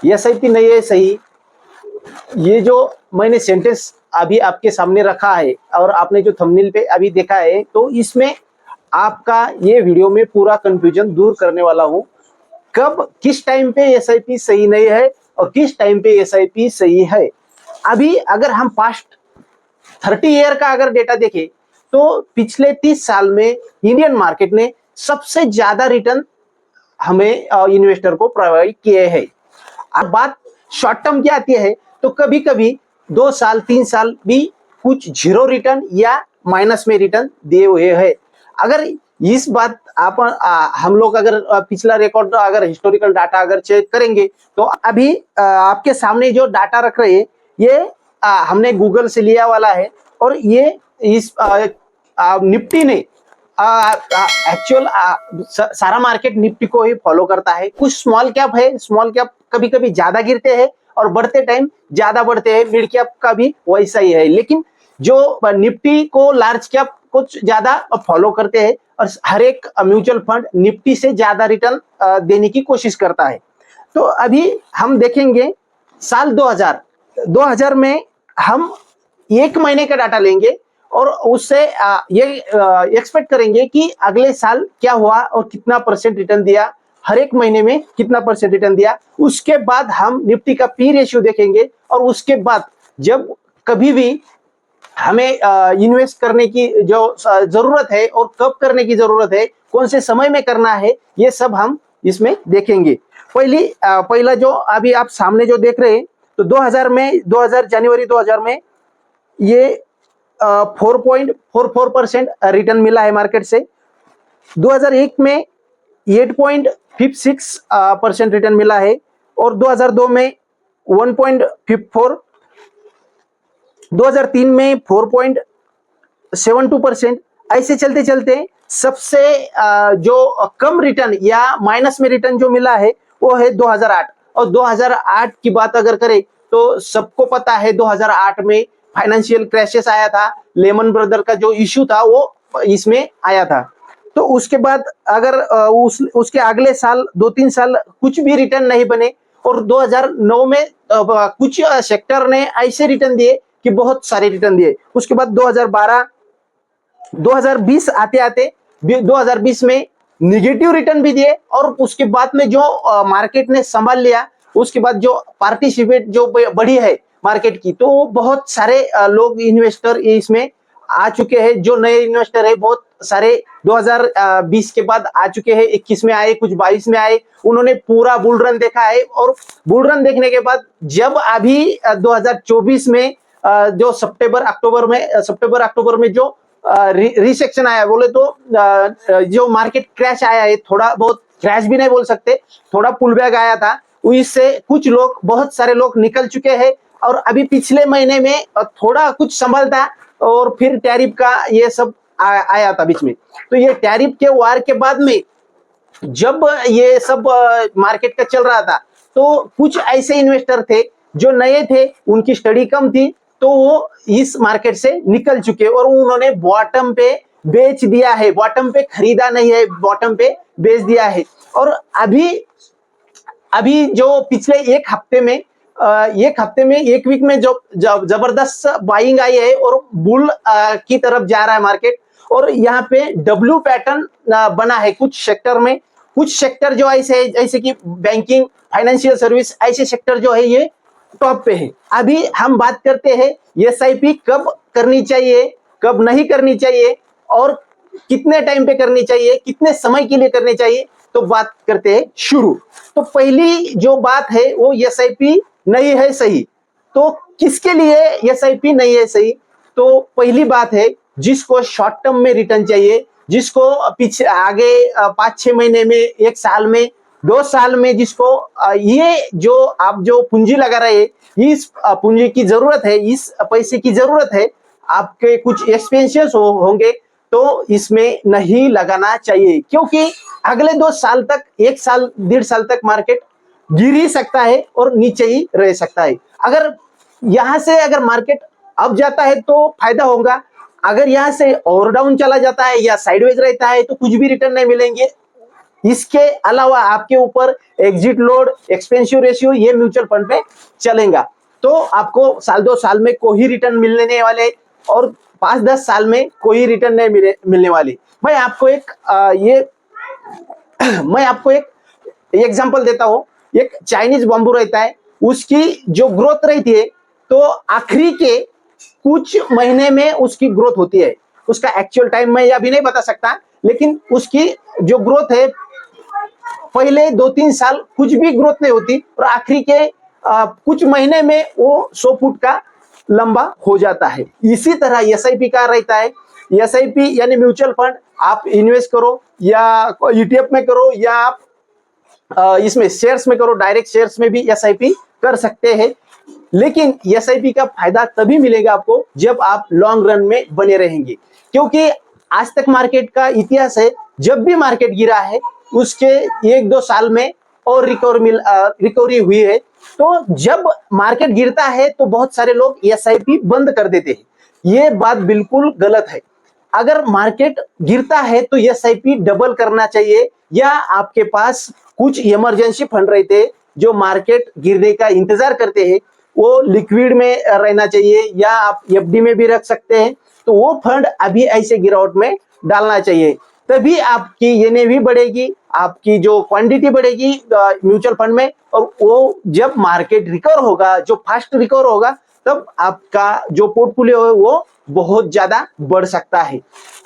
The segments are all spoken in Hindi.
एसआईपी नहीं है सही, ये जो मैंने सेंटेंस अभी आपके सामने रखा है और आपने जो थंबनेल पे अभी देखा है, तो इसमें आपका ये वीडियो में पूरा कंफ्यूजन दूर करने वाला हूं। कब किस टाइम पे एसआईपी सही नहीं है और किस टाइम पे एसआईपी सही है। अभी अगर हम पास्ट 30 ईयर का अगर डेटा देखें तो पिछले 30 साल में इंडियन मार्केट ने सबसे ज्यादा रिटर्न हमें इन्वेस्टर को प्रोवाइड किए हैं। अब बात शॉर्ट टर्म की आती है तो कभी कभी 2 साल 3 साल भी कुछ जीरो रिटर्न या माइनस में रिटर्न दिए हुए हैं। अगर इस बात आप हम लोग अगर पिछला रिकॉर्ड अगर हिस्टोरिकल डाटा अगर चेक करेंगे तो अभी आपके सामने जो डाटा रख रहे हैं ये हमने गूगल से लिया वाला है और ये इस निफ्टी ने एक्चुअल सारा मार्केट निफ्टी को ही फॉलो करता है। कुछ स्मॉल कैप है, स्मॉल कैप कभी कभी ज्यादा गिरते हैं और बढ़ते टाइम ज्यादा बढ़ते हैं, मिड कैप का भी वैसा ही है। लेकिन जो निफ्टी को लार्ज कैप कुछ ज्यादा फॉलो करते हैं और हर एक म्यूचुअल फंड निफ्टी से ज्यादा रिटर्न देने की कोशिश करता है। तो अभी हम देखेंगे साल 2000 में हम 1 महीने का डाटा लेंगे और उससे ये एक्सपेक्ट करेंगे कि अगले साल क्या हुआ और कितना परसेंट रिटर्न दिया, हर एक महीने में कितना परसेंट रिटर्न दिया। उसके बाद हम निफ्टी का पी रेशियो देखेंगे और उसके बाद जब कभी भी हमें इन्वेस्ट करने की जो जरूरत है और कब करने की जरूरत है, कौन से समय में करना है, ये सब हम इसमें देखेंगे। पहला जो अभी आप सामने जो देख रहे हैं तो 2000 जनवरी 2000 में ये 4.44% रिटर्न मिला है मार्केट से। 2001 में 8.56% रिटर्न मिला है और 2002 में 1.54, 2003 में 4.72%। ऐसे चलते चलते सबसे जो कम रिटर्न या माइनस में रिटर्न जो मिला है वो है 2008। और 2008 की बात अगर करें तो सबको पता है 2008 में फाइनेंशियल क्रैशेस आया था, लेमन ब्रदर का जो इश्यू था वो इसमें आया था। तो उसके बाद अगर उसके अगले साल 2-3 साल कुछ भी रिटर्न नहीं बने और 2009 में कुछ सेक्टर ने ऐसे रिटर्न दिए कि बहुत सारे रिटर्न दिए। उसके बाद 2020 आते आते 2020 में निगेटिव रिटर्न भी दिए और उसके बाद में जो मार्केट ने संभाल लिया, उसके बाद जो पार्टिसिपेट जो बढ़ी है मार्केट की, तो बहुत सारे लोग इन्वेस्टर इसमें आ चुके हैं। जो नए इन्वेस्टर है बहुत सारे 2020 के बाद आ चुके हैं, 21 में आए, कुछ 22 में आए, उन्होंने पूरा बुल रन देखा है। और बुल रन देखने के बाद जब अभी 2024 में जो सितंबर अक्टूबर में जो रिसेक्शन आया, बोले तो जो मार्केट क्रैश आया है, थोड़ा बहुत क्रैश भी नहीं बोल सकते, थोड़ा पुल बैक आया था, इससे कुछ लोग, बहुत सारे लोग निकल चुके हैं। और अभी पिछले महीने में थोड़ा कुछ संभल था और फिर टैरिफ का ये सब आया था बीच में। तो ये टैरिफ के वार के बाद में जब ये सब मार्केट का चल रहा था तो कुछ ऐसे इन्वेस्टर थे जो नए थे, उनकी स्टडी कम थी, तो वो इस मार्केट से निकल चुके और उन्होंने बॉटम पे बेच दिया है। बॉटम पे खरीदा नहीं है, बॉटम पे बेच दिया है। और अभी जो पिछले एक हफ्ते में एक वीक में जो जबरदस्त बाइंग आई है और बुल की तरफ जा रहा है मार्केट। और यहाँ पे डब्ल्यू पैटर्न बना है कुछ सेक्टर में। कुछ सेक्टर जो ऐसे जैसे कि बैंकिंग, फाइनेंशियल सर्विस, ऐसे सेक्टर जो है ये टॉप पे है। अभी हम बात करते हैं एसआईपी कब करनी चाहिए, कब नहीं करनी चाहिए और कितने टाइम पे करनी चाहिए, कितने समय के लिए करनी चाहिए। तो बात करते हैं शुरू। तो पहली जो बात है वो एसआईपी नहीं है सही। तो किसके लिए एसआईपी नहीं है सही? तो पहली बात है जिसको शॉर्ट टर्म में रिटर्न चाहिए, जिसको पीछे आगे 5-6 महीने में, 1 साल में, 2 साल में, जिसको ये जो आप जो पूंजी लगा रहे हैं, इस पूंजी की जरूरत है, इस पैसे की जरूरत है, आपके कुछ एक्सपेंसेस होंगे, तो इसमें नहीं लगाना चाहिए। क्योंकि अगले 2 साल तक, 1 साल 1.5 साल तक मार्केट गिर ही सकता है और नीचे ही रह सकता है। अगर यहां से अगर मार्केट अप जाता है तो फायदा होगा, अगर यहां से और डाउन चला जाता है या साइडवेज रहता है तो कुछ भी रिटर्न नहीं मिलेंगे। इसके अलावा आपके ऊपर एग्जिट लोड, एक्सपेंसिव रेशियो ये म्यूचुअल फंड में चलेगा। तो आपको साल 2 साल में कोई रिटर्न मिलने नहीं वाले और 5-10 साल में कोई रिटर्न नहीं मिलने वाली। मैं आपको एक एग्जांपल देता हूं। एक चाइनीज बम्बू रहता है, उसकी जो ग्रोथ रहती है तो आखिरी के कुछ महीने में उसकी ग्रोथ होती है। उसका एक्चुअल टाइम मैं अभी नहीं बता सकता, लेकिन उसकी जो ग्रोथ है पहले 2-3 साल कुछ भी ग्रोथ नहीं होती और आखिरी के कुछ महीने में वो 100 फुट का लंबा हो जाता है। इसी तरह एसआईपी का रहता है। एसआईपी यानी म्यूचुअल फंड आप इन्वेस्ट करो या ईटीएफ में करो या आप इसमें शेयर्स में करो, डायरेक्ट शेयर्स में भी एसआईपी कर सकते हैं। लेकिन एसआईपी का फायदा तभी मिलेगा आपको जब आप लॉन्ग रन में बने रहेंगे, क्योंकि आज तक मार्केट का इतिहास है, जब भी मार्केट गिरा है उसके 1-2 साल में और रिकवरी हुई है। तो जब मार्केट गिरता है तो बहुत सारे लोग एसआईपी बंद कर देते हैं। ये बात बिल्कुल गलत है। अगर मार्केट गिरता है तो एसआईपी डबल करना चाहिए, या आपके पास कुछ इमरजेंसी फंड रहते हैं जो मार्केट गिरने का इंतजार करते हैं, वो लिक्विड में रहना चाहिए या आप एफडी में भी रख सकते हैं। तो वो फंड अभी ऐसे गिरावट में डालना चाहिए, तभी आपकी एनएवी बढ़ेगी, आपकी जो क्वांटिटी बढ़ेगी म्यूचुअल फंड में, और वो जब मार्केट रिकवर होगा, जो फास्ट रिकवर होगा, तब आपका जो पोर्टफोलियो है वो बहुत ज्यादा बढ़ सकता है।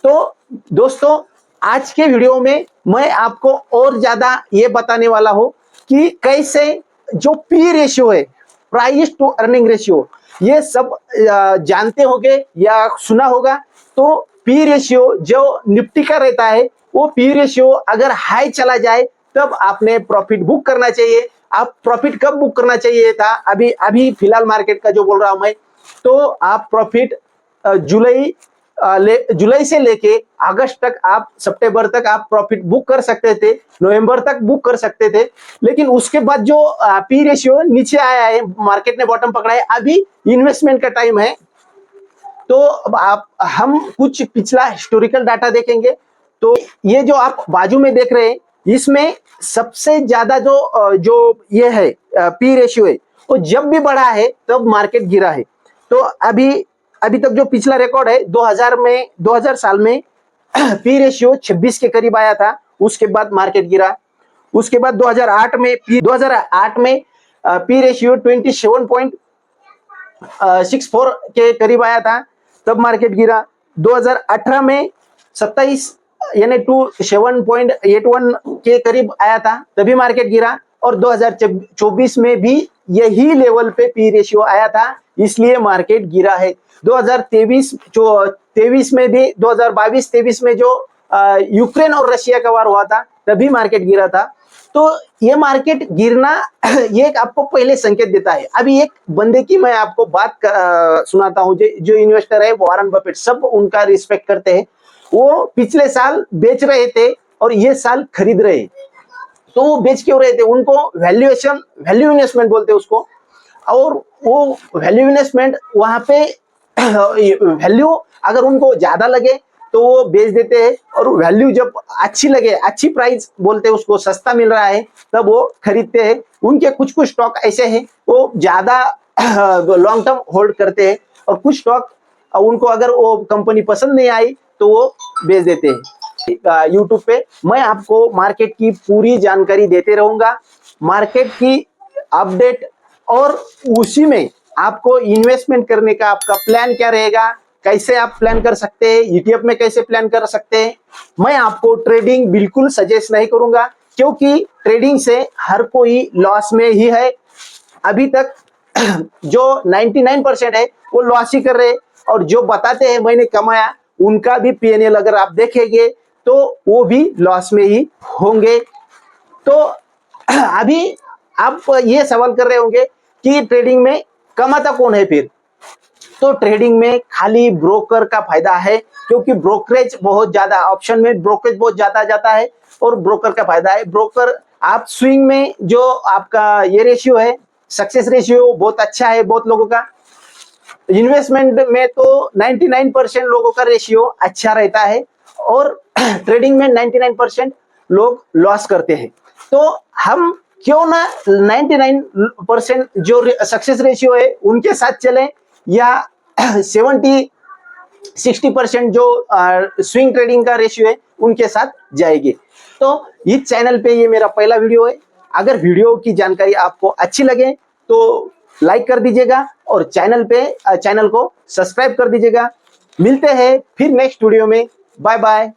तो दोस्तों, आज के वीडियो में मैं आपको और ज्यादा ये बताने वाला हूं कि कैसे जो पी रेशियो है, प्राइस टू अर्निंग रेशियो, ये सब जानते होंगे या सुना होगा। तो पी रेशियो जो निफ्टी का रहता है, वो पी रेशियो अगर हाई चला जाए तब आपने प्रॉफिट बुक करना चाहिए। आप प्रॉफिट कब बुक करना चाहिए था, अभी फिलहाल मार्केट का जो बोल रहा हूं मैं, तो आप प्रॉफिट जुलाई से लेके अगस्त तक, आप सितंबर तक आप प्रॉफिट बुक कर सकते थे, नवंबर तक बुक कर सकते थे। लेकिन उसके बाद जो पी रेशियो नीचे आया है, मार्केट ने बॉटम पकड़ा है, अभी इन्वेस्टमेंट का टाइम है। तो अब हम कुछ पिछला हिस्टोरिकल डाटा देखेंगे। तो ये जो आप बाजू में देख रहे हैं, इसमें सबसे ज्यादा जो ये है पी रेशियो है, वो जब भी बढ़ा है तब मार्केट गिरा है। तो अभी तक जो पिछला रिकॉर्ड है 2000 साल में पी रेशियो 26 के करीब आया था, उसके बाद मार्केट गिरा। उसके बाद 2008 में पी रेशियो 27.64 के करीब आया था, तब मार्केट गिरा। 2018 में 27 यानी 7.81 के करीब आया था, तभी मार्केट गिरा। और 2024 में भी यही लेवल पे पी रेशियो आया था, इसलिए मार्केट गिरा है। 2023 में भी, 2022-23 में जो यूक्रेन और रशिया का वार हुआ था, तभी मार्केट गिरा था। तो ये मार्केट गिरना ये आपको पहले संकेत देता है। अभी एक बंदे की मैं आपको बात सुनाता हूं, जो इन्वेस्टर है वॉरेन बफेट, सब उनका रिस्पेक्ट करते हैं। वो पिछले साल बेच रहे थे और ये साल खरीद रहे। तो वो बेच क्यों रहे थे? उनको वैल्यू इन्वेस्टमेंट बोलते हैं उसको। और वो वैल्यू इन्वेस्टमेंट, वहां पे वैल्यू अगर उनको ज्यादा लगे तो वो बेच देते हैं, और वैल्यू जब अच्छी लगे, अच्छी प्राइस बोलते हैं उसको, सस्ता मिल रहा है, तब वो खरीदते हैं। उनके कुछ स्टॉक ऐसे हैं वो ज्यादा लॉन्ग टर्म होल्ड करते हैं, और कुछ स्टॉक उनको अगर वो कंपनी पसंद नहीं आई तो वो बेच देते हैं। यूट्यूब पे मैं आपको मार्केट की पूरी जानकारी देते रहूंगा, मार्केट की अपडेट, और उसी में आपको इन्वेस्टमेंट करने का आपका प्लान क्या रहेगा, कैसे आप प्लान कर सकते हैं, ईटीएफ में कैसे प्लान कर सकते हैं। मैं आपको ट्रेडिंग बिल्कुल सजेस्ट नहीं करूंगा, क्योंकि ट्रेडिंग से हर कोई लॉस में ही है। अभी तक जो 99% है वो लॉस ही कर रहे हैं, और जो बताते हैं मैंने कमाया, उनका भी पीएनएल अगर आप देखेंगे तो वो भी लॉस में ही होंगे। तो अभी आप ये सवाल कर रहे होंगे कि ट्रेडिंग में कमाता कौन है फिर? तो ट्रेडिंग में खाली ब्रोकर का फायदा है, क्योंकि ब्रोकरेज बहुत ज्यादा, ऑप्शन में ब्रोकरेज बहुत ज्यादा जाता है, और ब्रोकर का फायदा है। ब्रोकर आप स्विंग में जो आपका ये रेशियो है, सक्सेस रेशियो बहुत अच्छा है बहुत लोगों का। इन्वेस्टमेंट में तो 99% लोगों का रेशियो अच्छा रहता है, और ट्रेडिंग में 99% लोग लॉस करते हैं। तो हम क्यों ना 99% जो सक्सेस रेशियो है उनके साथ चलें, या 60% जो स्विंग ट्रेडिंग का रेशियो है उनके साथ जाएगी। तो इस चैनल पे ये मेरा पहला वीडियो है। अगर वीडियो की जानकारी आपको अच्छी लगे तो लाइक कर दीजिएगा और चैनल को सब्सक्राइब कर दीजिएगा। मिलते हैं फिर नेक्स्ट वीडियो में। Bye bye.